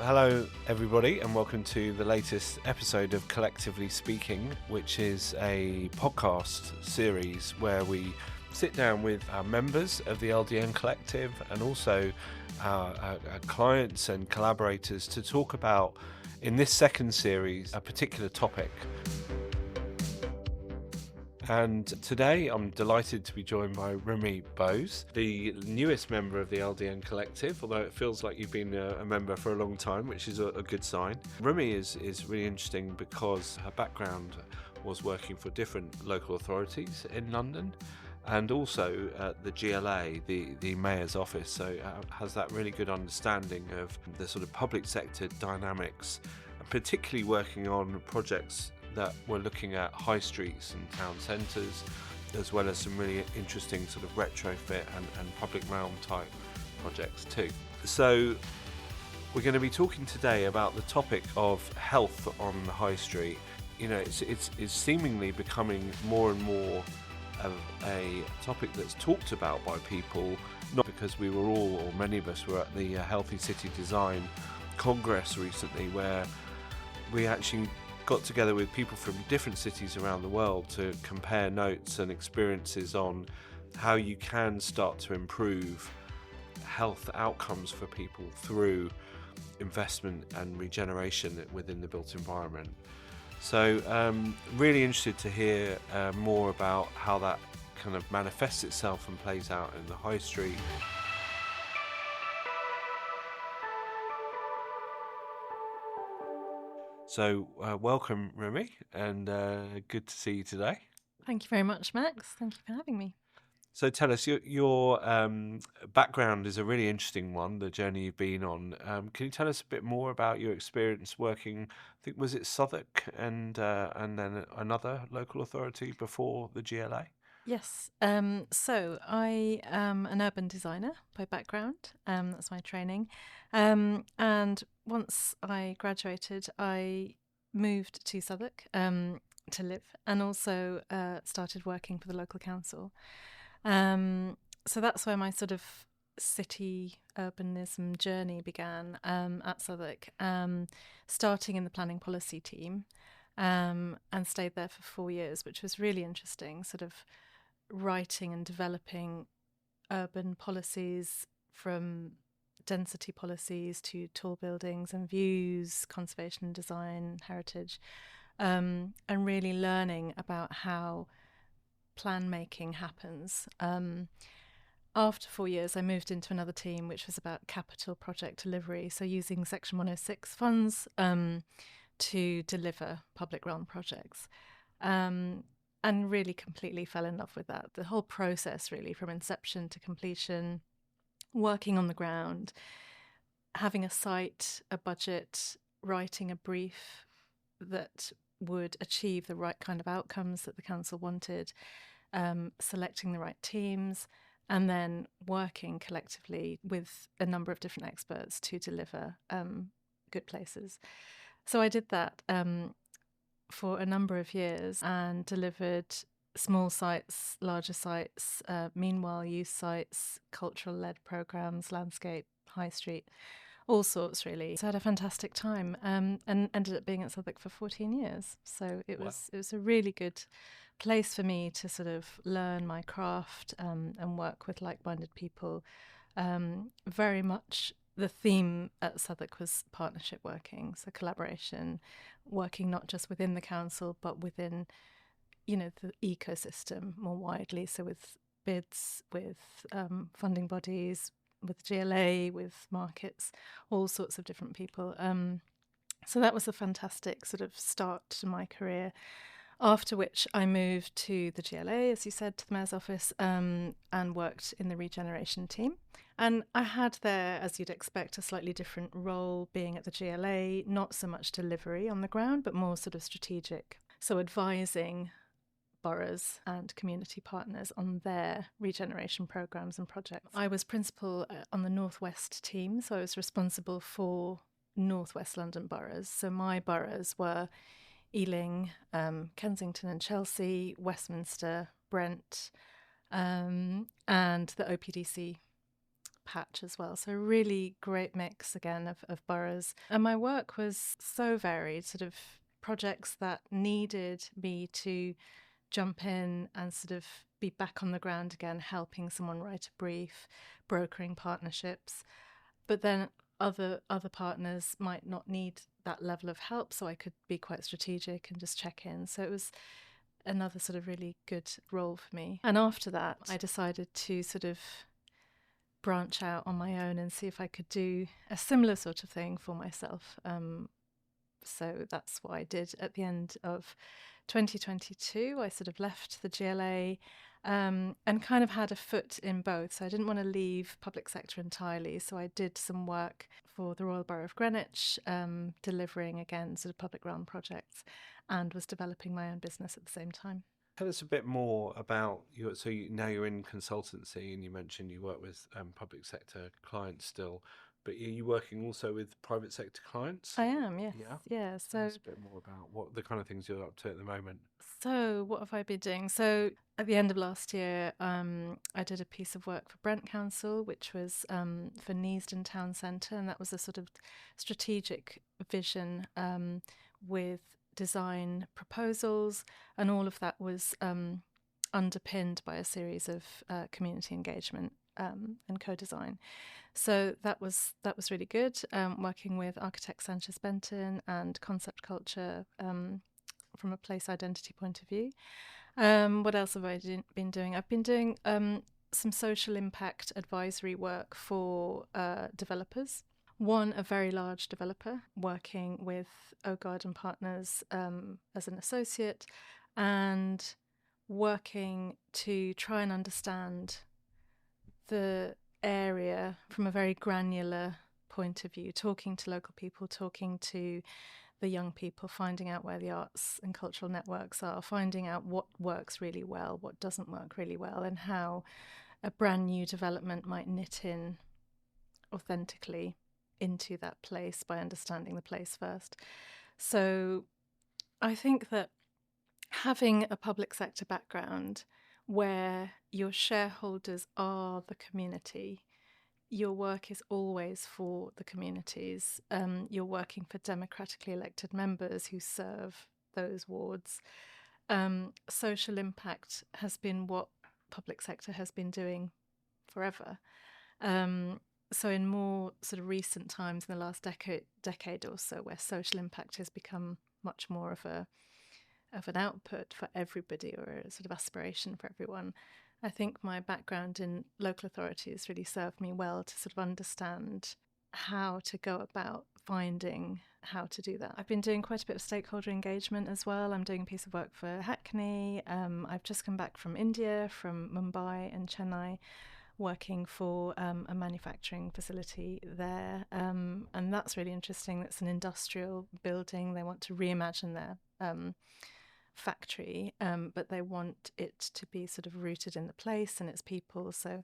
Hello everybody and welcome to the latest episode of Collectively Speaking, which is a podcast series where we sit down with our members of the LDN Collective and also our clients and collaborators to talk about, in this second series, a particular topic. And today I'm delighted to be joined by Rumi Bose, the newest member of the LDN Collective, although it feels like you've been a member for a long time, which is a good sign. Rumi is really interesting because her background was working for different local authorities in London and also at the GLA, the Mayor's Office, so has that really good understanding of the sort of public sector dynamics, and particularly working on projects that we're looking at high streets and town centres, as well as some really interesting sort of retrofit and public realm type projects too. So we're going to be talking today about the topic of health on the high street. You know, it's seemingly becoming more and more of a topic that's talked about by people, not because we were all, or many of us were at the Healthy City Design Congress recently, where we actually got together with people from different cities around the world to compare notes and experiences on how you can start to improve health outcomes for people through investment and regeneration within the built environment. So really interested to hear more about how that kind of manifests itself and plays out in the high street. So welcome, Rumi, and good to see you today. Thank you very much, Max. Thank you for having me. So tell us, your background is a really interesting one, the journey you've been on. Can you tell us a bit more about your experience working, I think, was it Southwark and then another local authority before the GLA? Yes. So I am an urban designer by background. That's my training. And once I graduated, I moved to Southwark to live and also started working for the local council. So that's where my sort of city urbanism journey began at Southwark, starting in the planning policy team and stayed there for 4 years, which was really interesting, sort of writing and developing urban policies from density policies to tall buildings and views, conservation and design, heritage, and really learning about how plan making happens. After 4 years, I moved into another team which was about capital project delivery, so using Section 106 funds to deliver public realm projects. And really completely fell in love with that. The whole process, really, from inception to completion, working on the ground, having a site, a budget, writing a brief that would achieve the right kind of outcomes that the council wanted, selecting the right teams, and then working collectively with a number of different experts to deliver good places. So I did that for a number of years and delivered small sites, larger sites, meanwhile youth sites, cultural-led programmes, landscape, high street, all sorts really. So I had a fantastic time and ended up being at Southwark for 14 years. So it was a really good place for me to sort of learn my craft and work with like-minded people. Very much the theme at Southwark was partnership working, so collaboration, working not just within the council but within, you know, the ecosystem more widely. So with bids, with funding bodies, with GLA, with markets, all sorts of different people. So that was a fantastic sort of start to my career. After which I moved to the GLA, as you said, to the Mayor's Office, and worked in the regeneration team. And I had there, as you'd expect, a slightly different role being at the GLA, not so much delivery on the ground, but more sort of strategic. So advising boroughs and community partners on their regeneration programmes and projects. I was principal on the Northwest team, so I was responsible for Northwest London boroughs. So my boroughs were Ealing, Kensington and Chelsea, Westminster, Brent, and the OPDC patch as well. So a really great mix again of boroughs. And my work was so varied, sort of projects that needed me to jump in and sort of be back on the ground again, helping someone write a brief, brokering partnerships. But then other partners might not need that level of help, so I could be quite strategic and just check in. So it was another sort of really good role for me. And after that, I decided to sort of branch out on my own and see if I could do a similar sort of thing for myself. So that's what I did at the end of 2022. I sort of left the GLA and kind of had a foot in both. So I didn't want to leave public sector entirely. So I did some work for the Royal Borough of Greenwich, delivering, again, sort of public realm projects, and was developing my own business at the same time. Tell us a bit more about your. So now you're in consultancy, and you mentioned you work with public sector clients still, but are you working also with private sector clients? I am, yes. Yeah. Yeah. Tell So us a bit more about what the kind of things you're up to at the moment. So what have I been doing? So at the end of last year, I did a piece of work for Brent Council, which was for Neasden Town Centre, and that was a sort of strategic vision with design proposals, and all of that was underpinned by a series of community engagement and co-design. So that was really good. Working with architect Sanchez Benton and concept culture from a place identity point of view. What else have I been doing? I've been doing some social impact advisory work for developers. One, a very large developer, working with OGARD and partners as an associate, and working to try and understand the area from a very granular point of view, talking to local people, talking to the young people, finding out where the arts and cultural networks are, finding out what works really well, what doesn't work really well, and how a brand new development might knit in authentically into that place by understanding the place first. So I think that having a public sector background where your shareholders are the community, your work is always for the communities. You're working for democratically elected members who serve those wards. Social impact has been what public sector has been doing forever. So in more sort of recent times, in the last decade or so, where social impact has become much more of an output for everybody, or a sort of aspiration for everyone, I think my background in local authority has really served me well to sort of understand how to go about finding how to do that. I've been doing quite a bit of stakeholder engagement as well. I'm doing a piece of work for Hackney. I've just come back from India, from Mumbai and Chennai, working for a manufacturing facility there. And that's really interesting. It's an industrial building. They want to reimagine their factory, but they want it to be sort of rooted in the place and its people. So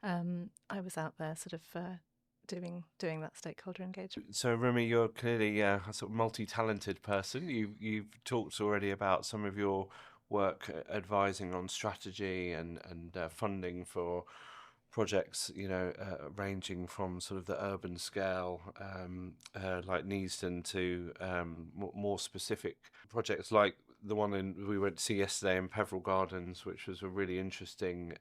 I was out there sort of doing that stakeholder engagement. So Rumi, you're clearly a sort of multi-talented person. You've talked already about some of your work advising on strategy and funding for projects, ranging from sort of the urban scale, like Neasden, to more specific projects like the one we went to see yesterday in Peveril Gardens, which was a really interesting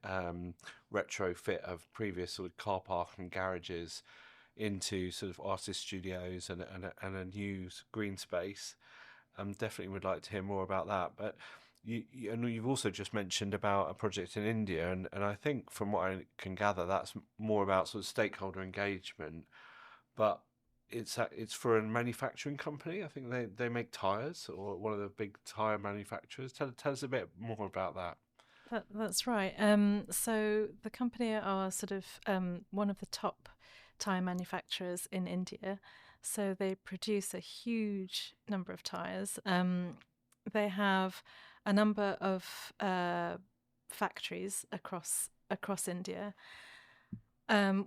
retrofit of previous sort of car park and garages into sort of artist studios and a new green space. Definitely would like to hear more about that. But you've also just mentioned about a project in India, and I think from what I can gather, that's more about sort of stakeholder engagement. But it's for a manufacturing company. I think they make tires, or one of the big tire manufacturers. Tell us a bit more about that. That's right. So the company are sort of one of the top tyre manufacturers in India. So they produce a huge number of tyres. They have a number of factories across India,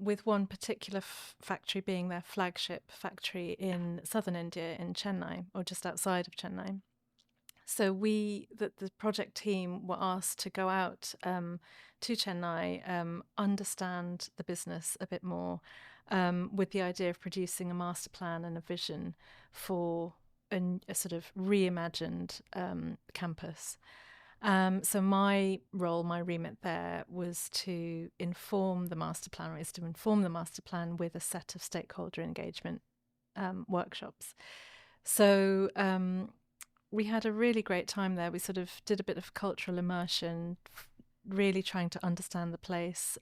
with one particular factory being their flagship factory in southern India, in Chennai, or just outside of Chennai. So the project team were asked to go out to Chennai, understand the business a bit more, with the idea of producing a master plan and a vision for a sort of reimagined campus. So my role, my remit there was to inform the master plan, or is to inform the master plan with a set of stakeholder engagement workshops. So we had a really great time there. We sort of did a bit of cultural immersion, really trying to understand the place,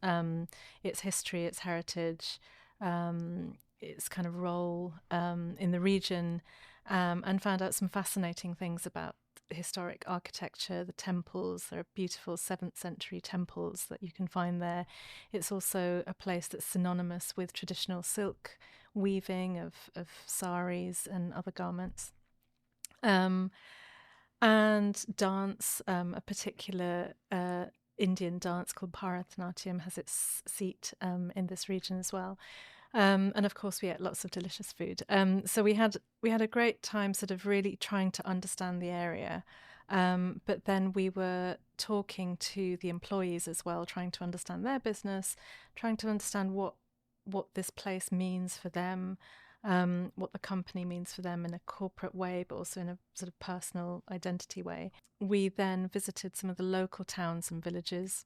its history, its heritage, its kind of role in the region, and found out some fascinating things about historic architecture, the temples. There are beautiful 7th century temples that you can find there. It's also a place that's synonymous with traditional silk weaving of saris and other garments. And dance, a particular Indian dance called Bharatanatyam has its seat in this region as well. And of course, we ate lots of delicious food. So we had a great time, sort of really trying to understand the area. But then we were talking to the employees as well, trying to understand their business, trying to understand what this place means for them, what the company means for them in a corporate way, but also in a sort of personal identity way. We then visited some of the local towns and villages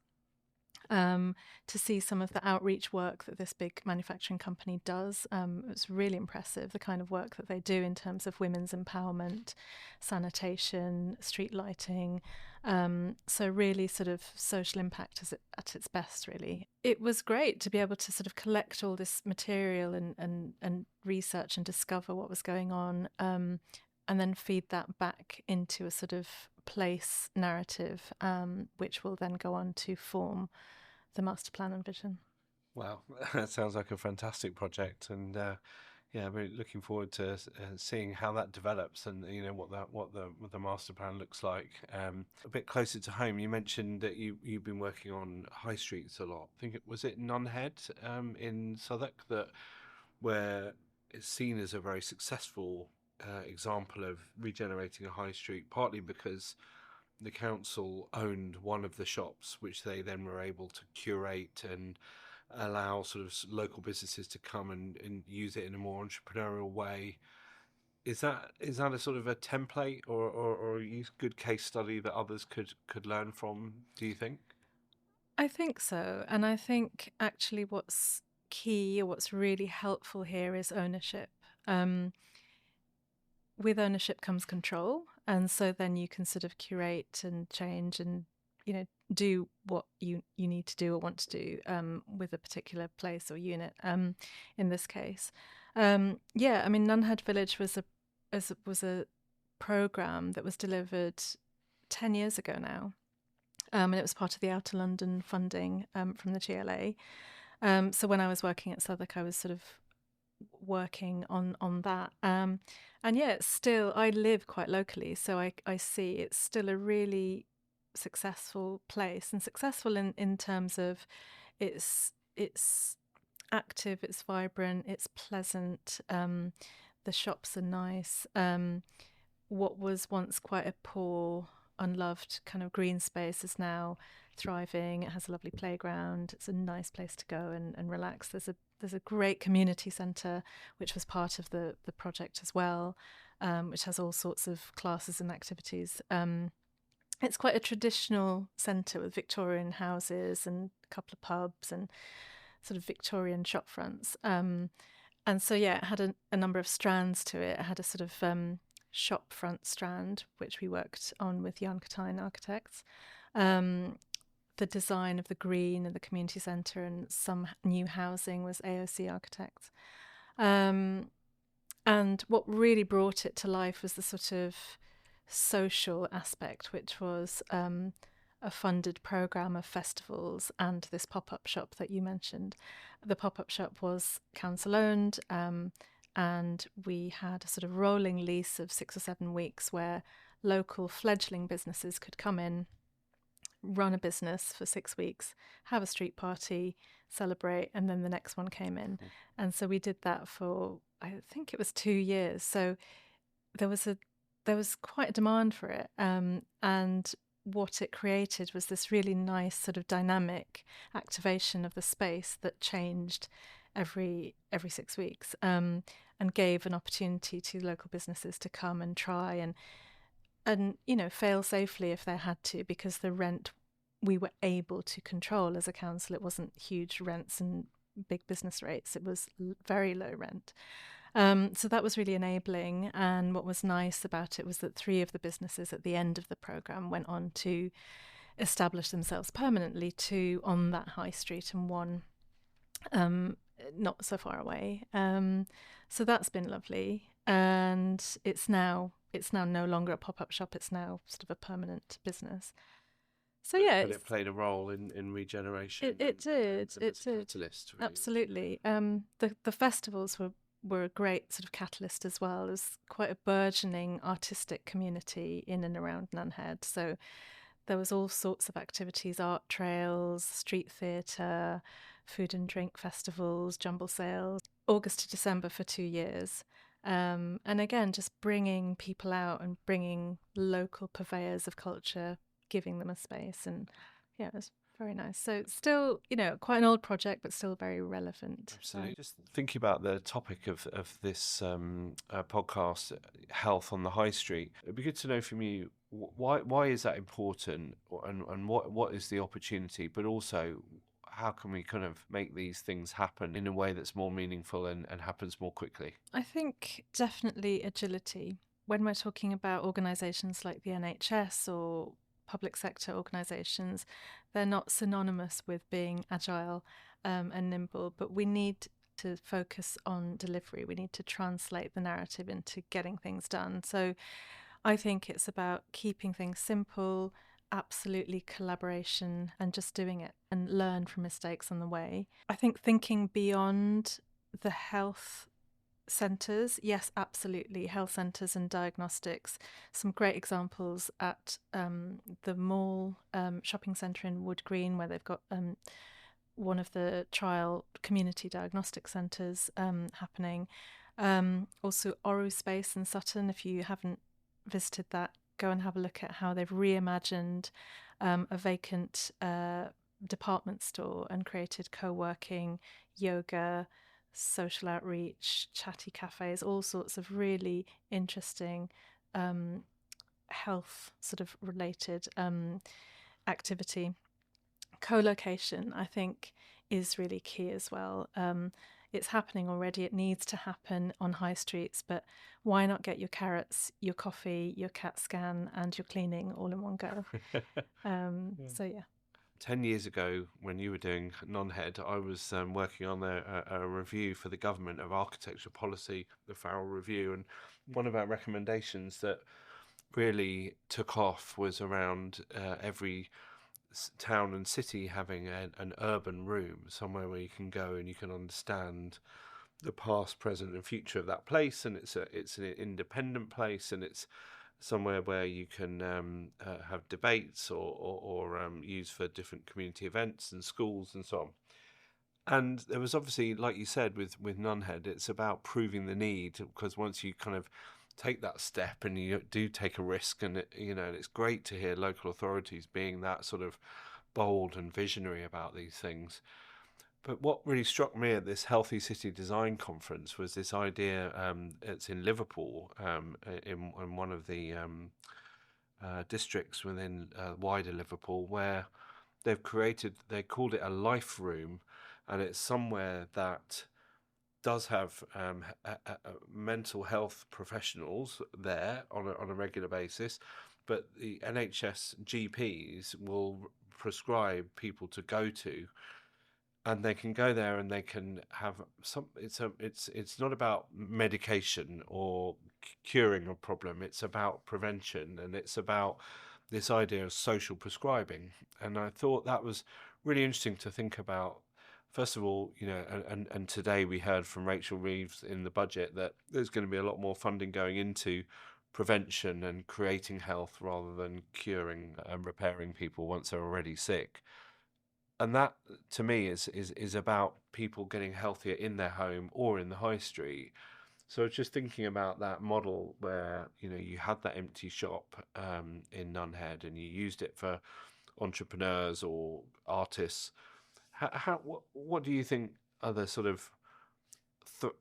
to see some of the outreach work that this big manufacturing company does. It was really impressive, the kind of work that they do in terms of women's empowerment, sanitation, street lighting. So really sort of social impact at its best, really. It was great to be able to sort of collect all this material and research and discover what was going on, and then feed that back into a sort of place narrative, which will then go on to form the master plan and vision. Wow, that sounds like a fantastic project, and yeah, I'm really looking forward to seeing how that develops, and what the master plan looks like. A bit closer to home, you mentioned that you've been working on high streets a lot. I think was it Nunhead in Southwark where it's seen as a very successful example of regenerating a high street, partly because the council owned one of the shops, which they then were able to curate and allow sort of local businesses to come and use it in a more entrepreneurial way. Is that a sort of a template or a good case study that others could learn from, do you think? I think so. And I think actually what's key, or what's really helpful here, is ownership. With ownership comes control. And so then you can sort of curate and change and, do what you need to do or want to do with a particular place or unit, in this case. Yeah, I mean, Nunhead Village was a program that was delivered 10 years ago now. And it was part of the Outer London funding from the GLA. So when I was working at Southwark, I was sort of working on that. And yeah, it's still, I live quite locally, so I see it's still a really successful place, and successful in terms of it's active, it's vibrant, it's pleasant, the shops are nice. What was once quite a poor, unloved kind of green space is now thriving. It has a lovely playground. It's a nice place to go and relax. There's a great community centre, which was part of the project as well, which has all sorts of classes and activities. It's quite a traditional centre with Victorian houses and a couple of pubs and sort of Victorian shop fronts. And so, yeah, it had a number of strands to it. It had a sort of shop front strand, which we worked on with Jan Katijn architects. The design of the green and the community centre and some new housing was AOC architects. And what really brought it to life was the sort of social aspect, which was a funded programme of festivals and this pop-up shop that you mentioned. The pop-up shop was council owned, and we had a sort of rolling lease of 6 or 7 weeks where local fledgling businesses could come in, run a business for 6 weeks, have a street party, celebrate, and then the next one came in. And so we did that for, I think it was 2 years. So there was there was quite a demand for it, and what it created was this really nice sort of dynamic activation of the space that changed every 6 weeks, and gave an opportunity to local businesses to come and try and fail safely if they had to, because the rent we were able to control as a council. It wasn't huge rents and big business rates. It was very low rent. So that was really enabling. And what was nice about it was that 3 of the businesses at the end of the programme went on to establish themselves permanently, 2 on that high street and 1 not so far away. So that's been lovely. And it's now no longer a pop-up shop. It's now sort of a permanent business. So yeah, but it played a role in regeneration. It did. It did. Catalyst, really. Absolutely. The festivals were a great sort of catalyst as well. There's quite a burgeoning artistic community in and around Nunhead. So there was all sorts of activities: art trails, street theatre, food and drink festivals, jumble sales, August to December for 2 years. And again, just bringing people out and bringing local purveyors of culture, giving them a space. And yeah, it was very nice. So still, quite an old project, but still very relevant. Absolutely. Just thinking about the topic of this podcast, health on the high street, it'd be good to know from you, why is that important, and what is the opportunity, but also how can we kind of make these things happen in a way that's more meaningful and happens more quickly? I think definitely agility. When we're talking about organisations like the NHS or public sector organisations, they're not synonymous with being agile and nimble, but we need to focus on delivery. We need to translate the narrative into getting things done. So I think it's about keeping things simple, absolutely collaboration, and just doing it and learn from mistakes on the way. I think thinking beyond the health centres, yes, absolutely, health centres and diagnostics. Some great examples at the mall shopping centre in Wood Green, where they've got one of the trial community diagnostic centres happening. Also Oru Space in Sutton. If you haven't visited that, go and have a look at how they've reimagined a vacant department store and created co-working, yoga, social outreach, chatty cafes, all sorts of really interesting health sort of related activity. Co-location, I think, is really key as well. It's happening already. It needs to happen on high streets, but why not get your carrots, your coffee, your CAT scan and your cleaning all in one go? So yeah. 10 years ago, when you were doing Nunhead, I was working on a review for the government of architecture policy, the Farrell Review, and one of our recommendations that really took off was around every town and city having an urban room, somewhere where you can go and you can understand the past, present, and future of that place, and it's an independent place, and it's somewhere where you can have debates or use for different community events and schools and so on. And there was obviously, like you said, with Nunhead, it's about proving the need, because once you kind of take that step and you do take a risk, and it's great to hear local authorities being that sort of bold and visionary about these things. But what really struck me at this Healthy City Design Conference was this idea. It's in Liverpool, in one of the districts within wider Liverpool, where they called it a life room, and it's somewhere that does have mental health professionals there on a regular basis, but the NHS GPs will prescribe people to go to, and they can go there and they can have some. It's not about medication or curing a problem. It's about prevention, and it's about this idea of social prescribing. And I thought that was really interesting to think about. First of all, and today we heard from Rachel Reeves in the budget that there's going to be a lot more funding going into prevention and creating health rather than curing and repairing people once they're already sick. And that, to me, is about people getting healthier in their home or in the high street. So I was just thinking about that model where, you know, you had that empty shop in Nunhead and you used it for entrepreneurs or artists. What do you think are the sort of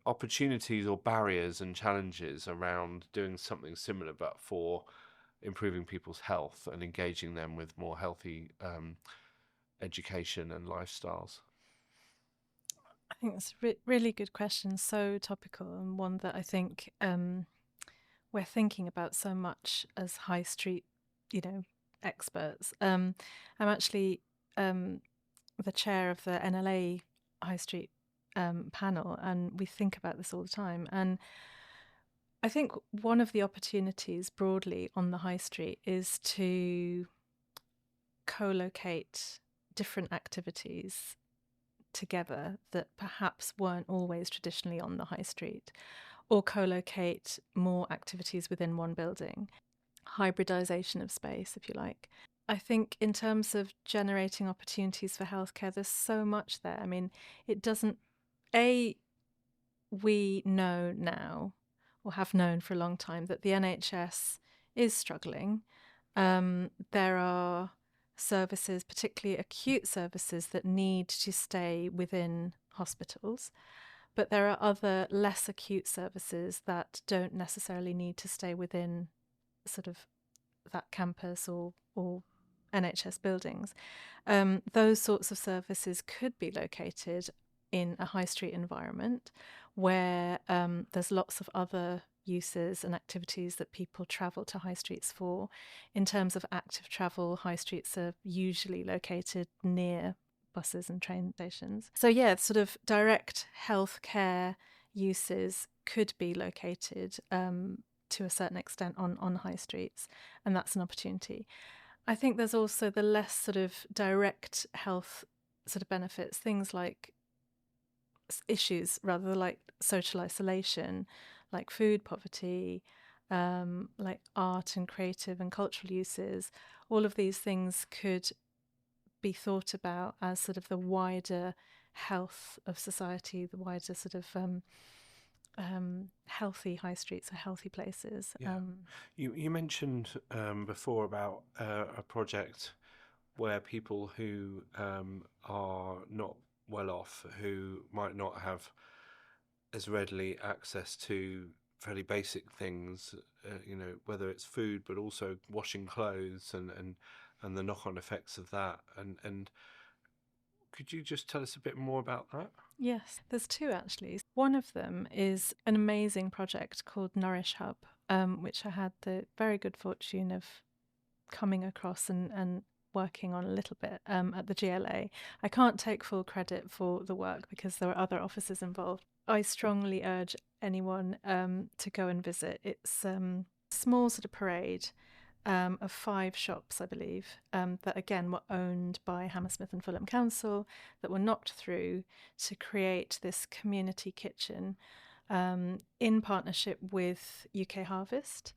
opportunities or barriers and challenges around doing something similar, but for improving people's health and engaging them with more healthy education and lifestyles? I think that's a really good question, so topical, and one that I think we're thinking about so much as high street, experts. I'm actually the chair of the NLA High Street panel, and we think about this all the time. And I think one of the opportunities broadly on the high street is to co-locate different activities together that perhaps weren't always traditionally on the high street, or co-locate more activities within one building. Hybridization of space, if you like. I think in terms of generating opportunities for healthcare, there's so much there. I mean, it doesn't, we know now, or have known for a long time, that the NHS is struggling. There are services, particularly acute services, that need to stay within hospitals. But there are other less acute services that don't necessarily need to stay within sort of that campus or NHS buildings. Those sorts of services could be located in a high street environment where there's lots of other uses and activities that people travel to high streets for. In terms of active travel, high streets are usually located near buses and train stations. So yeah, sort of direct healthcare uses could be located to a certain extent on high streets, and that's an opportunity. I think there's also the less sort of direct health sort of benefits, things like issues rather like social isolation, like food poverty, like art and creative and cultural uses. All of these things could be thought about as sort of the wider health of society, the wider sort of healthy high streets or healthy places. Yeah. You mentioned before about a project where people who are not well off, who might not have as readily access to fairly basic things, whether it's food, but also washing clothes and the knock-on effects of that. And could you just tell us a bit more about that? Yes, there's two actually. One of them is an amazing project called Nourish Hub, which I had the very good fortune of coming across and working on a little bit at the GLA. I can't take full credit for the work because there were other officers involved. I strongly urge anyone to go and visit. It's a small sort of parade of 5 shops, I believe, that again were owned by Hammersmith and Fulham Council, that were knocked through to create this community kitchen in partnership with UK Harvest.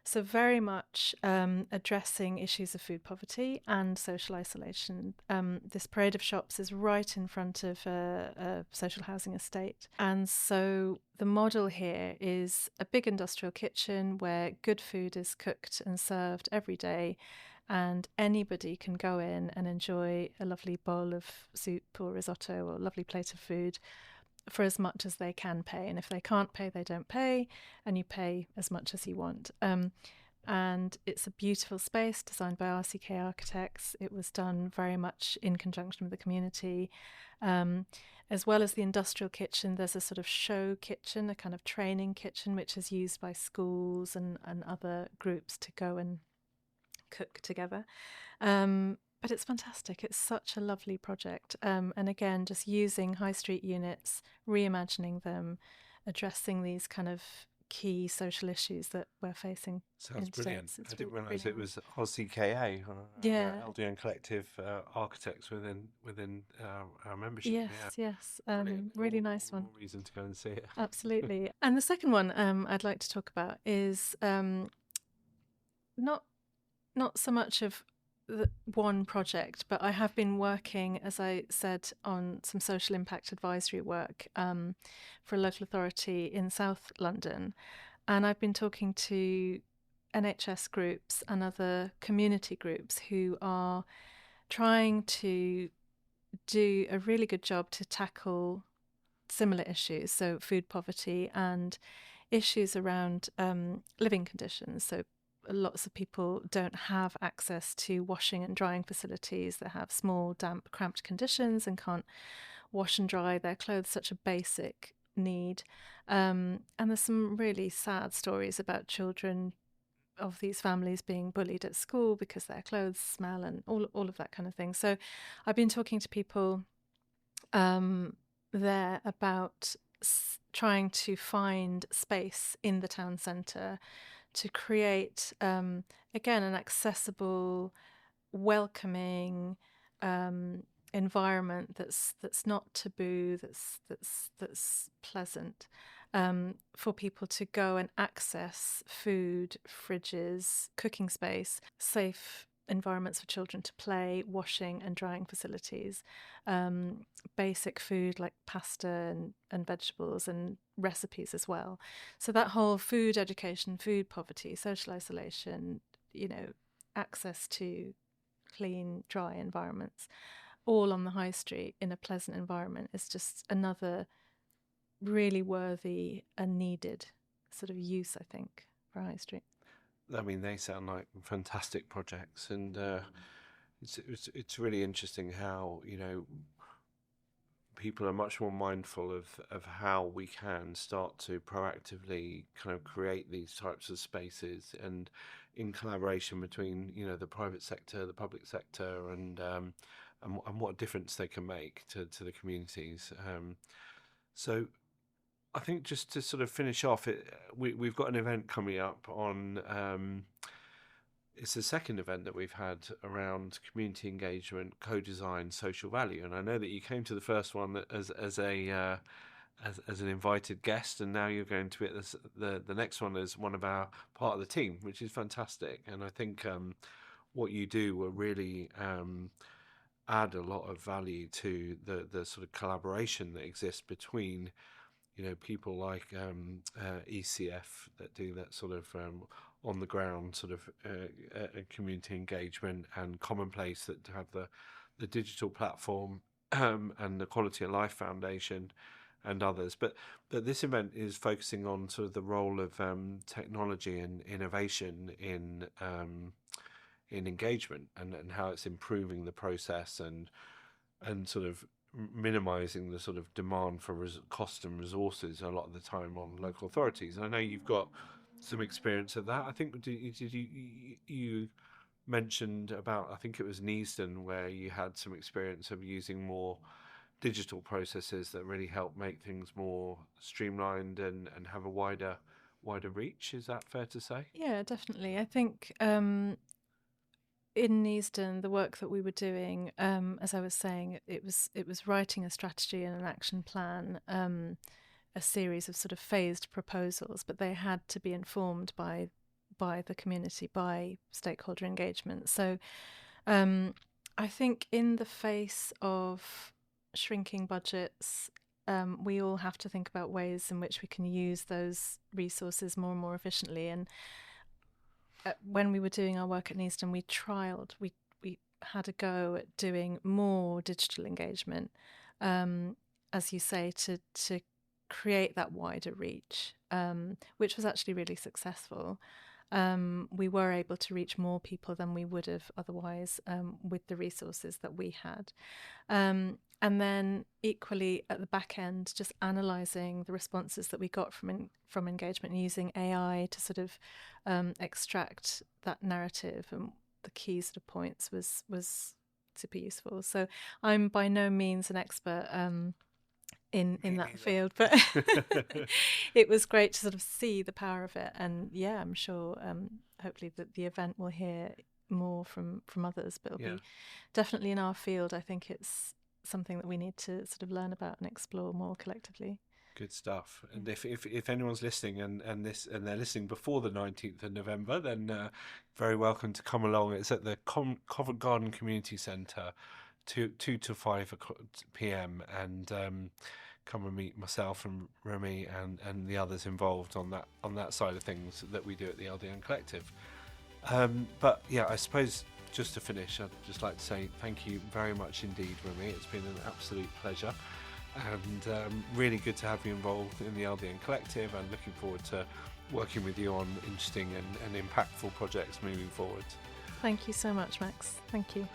So very much addressing issues of food poverty and social isolation. This parade of shops is right in front of a social housing estate. And so the model here is a big industrial kitchen where good food is cooked and served every day, and anybody can go in and enjoy a lovely bowl of soup or risotto or a lovely plate of food for as much as they can pay. And if they can't pay, they don't pay, and you pay as much as you want. And it's a beautiful space designed by RCK Architects. It was done very much in conjunction with the community. As well as the industrial kitchen, there's a sort of show kitchen, a kind of training kitchen, which is used by schools and other groups to go and cook together. But it's fantastic. It's such a lovely project. And again, just using high street units, reimagining them, addressing these kind of key social issues that we're facing. Sounds brilliant. I didn't realise really it was RCKA, yeah. LDN Collective architects within our membership. Yes, Yeah. yes. Really nice one. More reason to go and see it. Absolutely. And the second one I'd like to talk about is not so much of one project, but I have been working, as I said, on some social impact advisory work for a local authority in South London. And I've been talking to NHS groups and other community groups who are trying to do a really good job to tackle similar issues, so food poverty and issues around living conditions. So lots of people don't have access to washing and drying facilities. They have small, damp, cramped conditions and can't wash and dry their clothes, such a basic need. And there's some really sad stories about children of these families being bullied at school because their clothes smell and all of that kind of thing. So I've been talking to people there about trying to find space in the town centre to create, again, an accessible, welcoming environment that's not taboo, that's pleasant, for people to go and access food, fridges, cooking space, safe environments for children to play, washing and drying facilities, basic food like pasta and vegetables and recipes as well. So that whole food education, food poverty, social isolation, access to clean, dry environments, all on the high street in a pleasant environment is just another really worthy and needed sort of use, I think, for high street. I mean, they sound like fantastic projects, and it's really interesting how people are much more mindful of how we can start to proactively kind of create these types of spaces, and in collaboration between the private sector, the public sector, and what difference they can make to the communities. So I think just to sort of finish off, we've got an event coming up on. It's the second event that we've had around community engagement, co-design, social value, and I know that you came to the first one as an invited guest, and now you're going to it as the next one as one of our part of the team, which is fantastic. And I think what you do will really add a lot of value to the sort of collaboration that exists between people like ECF that do that sort of on the ground sort of community engagement, and Commonplace that have the digital platform and the Quality of Life Foundation and others. But this event is focusing on sort of the role of technology and innovation in engagement, and how it's improving the process and sort of minimizing the sort of demand for cost and resources a lot of the time on local authorities. And I know you've got some experience of that. I think did you mentioned about, I think it was Neasden, where you had some experience of using more digital processes that really help make things more streamlined and have a wider reach. Is that fair to say? Yeah, definitely. I think in Neasden, the work that we were doing, as I was saying, it was writing a strategy and an action plan, a series of sort of phased proposals, but they had to be informed by the community, by stakeholder engagement. So I think in the face of shrinking budgets, we all have to think about ways in which we can use those resources more and more efficiently. And when we were doing our work at Neasden, we had a go at doing more digital engagement, as you say, to create that wider reach, which was actually really successful. We were able to reach more people than we would have otherwise with the resources that we had. And then equally at the back end, just analysing the responses that we got from engagement and using AI to sort of extract that narrative and the key sort of points was super useful. So I'm by no means an expert in that field, but it was great to sort of see the power of it. And yeah, I'm sure hopefully that the event will hear more from others, but it'll be definitely in our field. I think it's something that we need to sort of learn about and explore more collectively. Good stuff. And if anyone's listening and they're listening before the 19th of November, then very welcome to come along. It's at the Covent Garden Community Centre, 2 to 5 p.m. and come and meet myself and Rumi and the others involved on that side of things that we do at the LDN Collective. But yeah, I suppose just to finish, I'd just like to say thank you very much indeed, Rumi. It's been an absolute pleasure. And really good to have you involved in the LDN Collective, and looking forward to working with you on interesting and impactful projects moving forward. Thank you so much, Max. Thank you.